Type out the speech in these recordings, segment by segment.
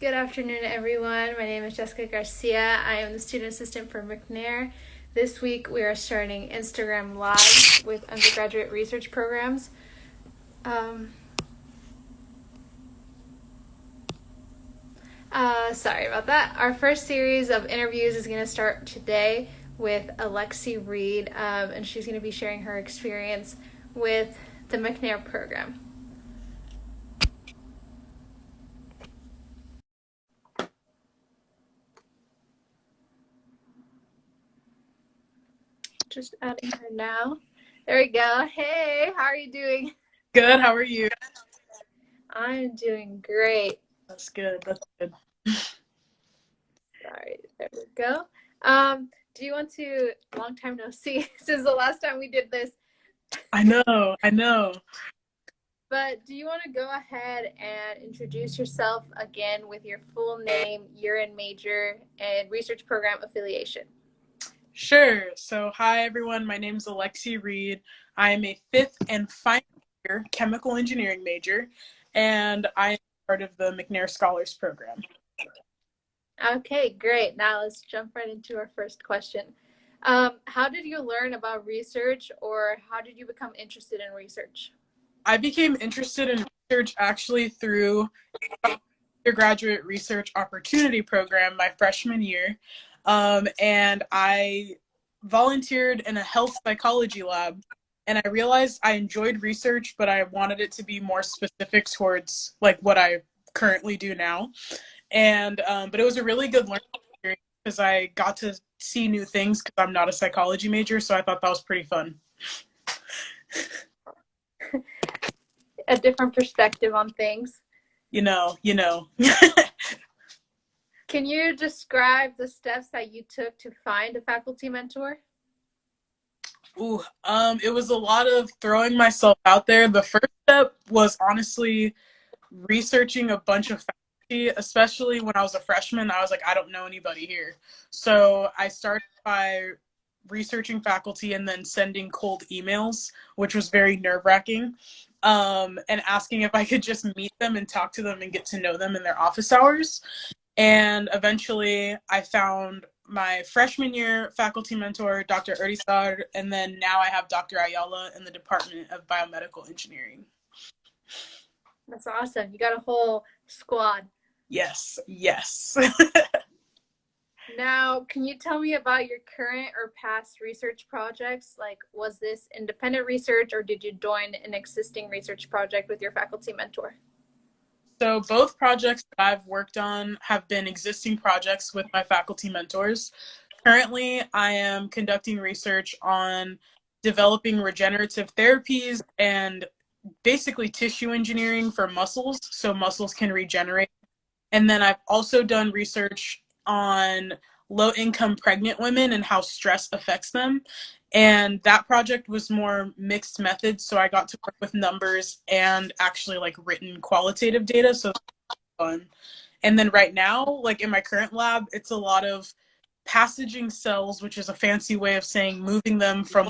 Good afternoon, everyone. My name is Jessica Garcia. I am the student assistant for McNair. This week, we are starting Instagram Live with undergraduate research programs. Sorry about that. Our first series of interviews is going to start today with Alexi Reed, and she's going to be sharing her experience with the McNair program. Just adding her now. There we go. Hey, how are you doing? Good. How are you? I'm doing great. That's good. That's good. Sorry, there we go. Do you want to, long time no see, since the last time we did this, I know. I know. but do you want to go ahead and introduce yourself again with your full name, year and major, and research program affiliation? Sure. So, hi everyone. My name's Alexi Reed. I am a fifth and final year chemical engineering major, and I am part of the McNair Scholars Program. Okay, great. Now let's jump right into our first question. How did you learn about research, or how did you become interested in research? I became interested in research actually through Undergraduate Research Opportunity Program my freshman year. And I volunteered in a health psychology lab. And I realized I enjoyed research, but I wanted it to be more specific towards like what I currently do now. And but it was a really good learning experience because I got to see new things because I'm not a psychology major, so I thought that was pretty fun. A different perspective on things. you know. Can you describe the steps that you took to find a faculty mentor? Ooh, it was a lot of throwing myself out there. The first step was honestly researching a bunch of faculty, especially when I was a freshman. I was like, I don't know anybody here. So I started by researching faculty and then sending cold emails, which was very nerve-wracking, and asking if I could just meet them and talk to them and get to know them in their office hours. And eventually I found my freshman year faculty mentor, Dr. Erdisar, and then now I have Dr. Ayala in the Department of Biomedical Engineering. That's awesome. You got a whole squad. Yes, yes. Now, can you tell me about your current or past research projects? Like, was this independent research or did you join an existing research project with your faculty mentor? So both projects that I've worked on have been existing projects with my faculty mentors. Currently, I am conducting research on developing regenerative therapies and basically tissue engineering for muscles so muscles can regenerate. And then I've also done research on low income pregnant women and how stress affects them. And that project was more mixed methods. So I got to work with numbers and actually like written qualitative data. So fun. And then right now, like in my current lab, it's a lot of passaging cells, which is a fancy way of saying moving them from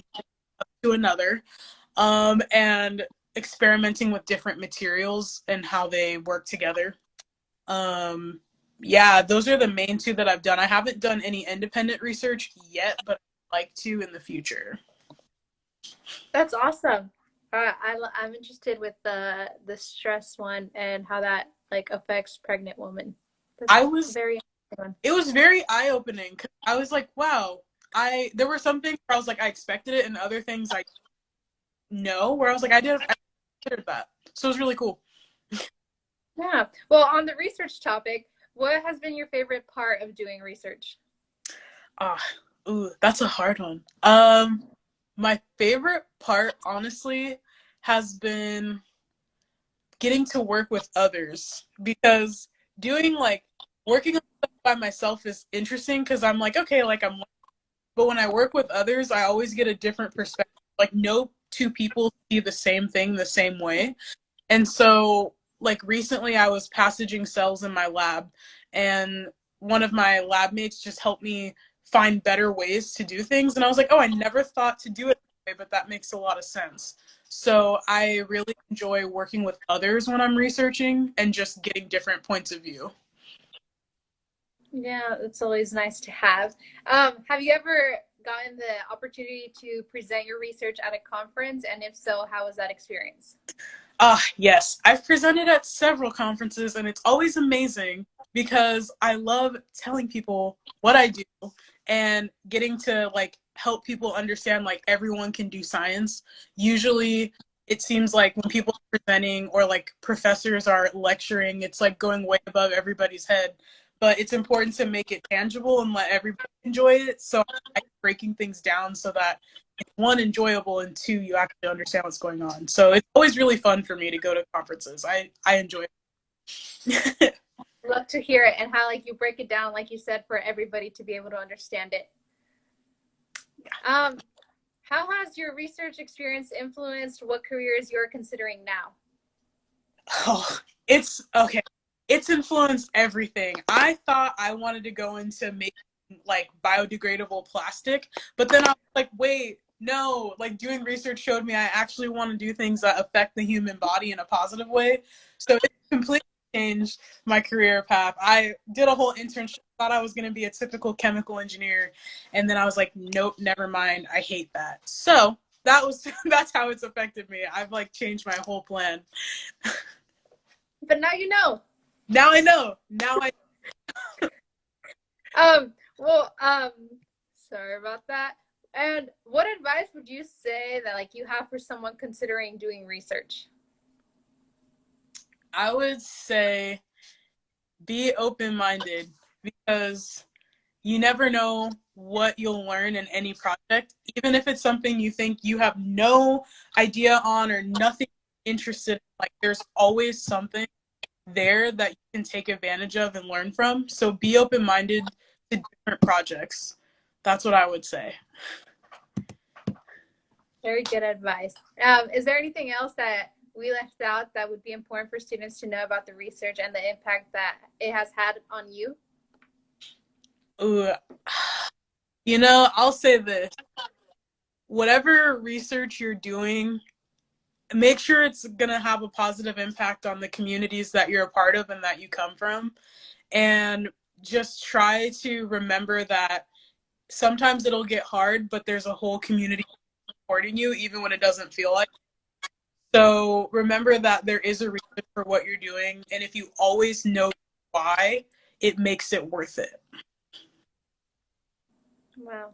to another, and experimenting with different materials and how they work together. Um, yeah, those are the main two that I've done. I haven't done any independent research yet, but I'd like to in the future. That's awesome. I'm interested with the stress one and how that like affects pregnant women. That's I was very interesting one. it was very eye opening because I was like, wow. I there were some things where I was like I expected it, and other things I know where I was like I considered that. So it was really cool. Yeah. Well, on the research topic, what has been your favorite part of doing research? Ah, ooh, that's a hard one. My favorite part, honestly, has been getting to work with others because doing like working on stuff by myself is interesting because I'm like, okay, like but when I work with others, I always get a different perspective. Like no two people see the same thing the same way. And so like recently I was passaging cells in my lab, and one of my lab mates just helped me find better ways to do things, and I was like, "Oh, I never thought to do it that way, but that makes a lot of sense." So I really enjoy working with others when I'm researching and just getting different points of view. Yeah, it's always nice to have. Have you ever gotten the opportunity to present your research at a conference? And if so, how was that experience? Yes, I've presented at several conferences and it's always amazing because I love telling people what I do and getting to like help people understand like everyone can do science. Usually it seems like when people are presenting or like professors are lecturing, it's like going way above everybody's head. But it's important to make it tangible and let everybody enjoy it. So I like breaking things down so that one, enjoyable, and two, you actually understand what's going on. So it's always really fun for me to go to conferences. I enjoy it. Love to hear it, and how like you break it down, like you said, for everybody to be able to understand it. How has your research experience influenced what careers you're considering now? Oh, it's okay. It's influenced everything. I thought I wanted to go into making like biodegradable plastic, but then I was like, wait, no, like doing research showed me I actually want to do things that affect the human body in a positive way. So it completely changed my career path. I did a whole internship, thought I was going to be a typical chemical engineer, and then I was like, nope, never mind. I hate that. So that's how it's affected me. I've like changed my whole plan. But now you know. Now I know. Now I. Well, sorry about that. And what advice would you say that like you have for someone considering doing research? I would say be open-minded because you never know what you'll learn in any project, even if it's something you think you have no idea on or nothing interested in. Like there's always something there that you can take advantage of and learn from. So be open-minded to different projects. That's what I would say. Very good advice. Is there anything else that we left out that would be important for students to know about the research and the impact that it has had on you? Ooh, you know, I'll say this. Whatever research you're doing, make sure it's going to have a positive impact on the communities that you're a part of and that you come from. And just try to remember that sometimes it'll get hard, but there's a whole community supporting you, even when it doesn't feel like it. So remember that there is a reason for what you're doing. And if you always know why, it makes it worth it. Wow,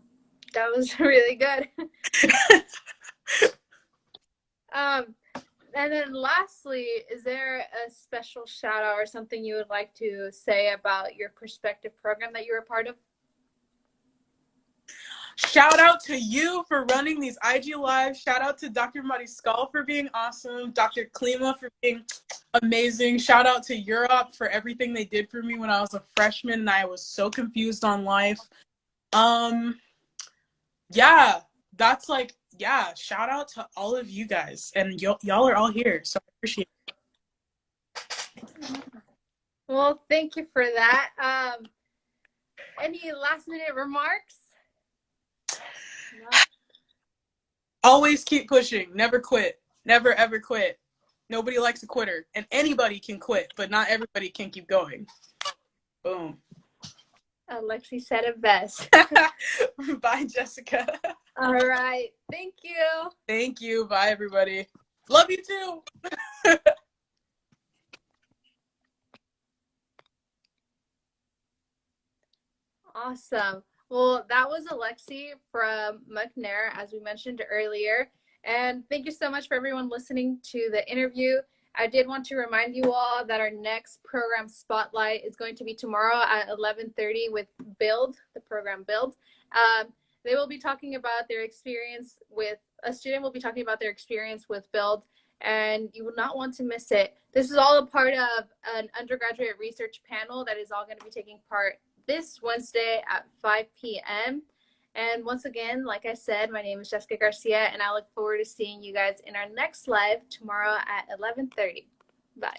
that was really good. And then lastly, is there a special shout out or something you would like to say about your perspective program that you're a part of? Shout out to you for running these IG lives. Shout out to Dr. Mariscal for being awesome. Dr. Klima for being amazing. Shout out to Europe for everything they did for me when I was a freshman and I was so confused on life. Yeah, that's like, yeah, shout out to all of you guys. And y'all are all here, so I appreciate it. Well, thank you for that. Any last minute remarks? No? Always keep pushing. Never quit. Never, ever quit. Nobody likes a quitter. And anybody can quit, but not everybody can keep going. Boom. Alexi said it best. Bye, Jessica. All right. Thank you. Thank you. Bye, everybody. Love you too. Awesome. Well, that was Alexi from McNair, as we mentioned earlier. And thank you so much for everyone listening to the interview. I did want to remind you all that our next program spotlight is going to be tomorrow at 11:30 with Build, the program Build. They will be talking about their experience with, a student will be talking about their experience with Build, and you will not want to miss it. This is all a part of an undergraduate research panel that is all going to be taking part this Wednesday at 5 p.m. And once again, like I said, my name is Jessica Garcia, and I look forward to seeing you guys in our next live tomorrow at 11:30. Bye.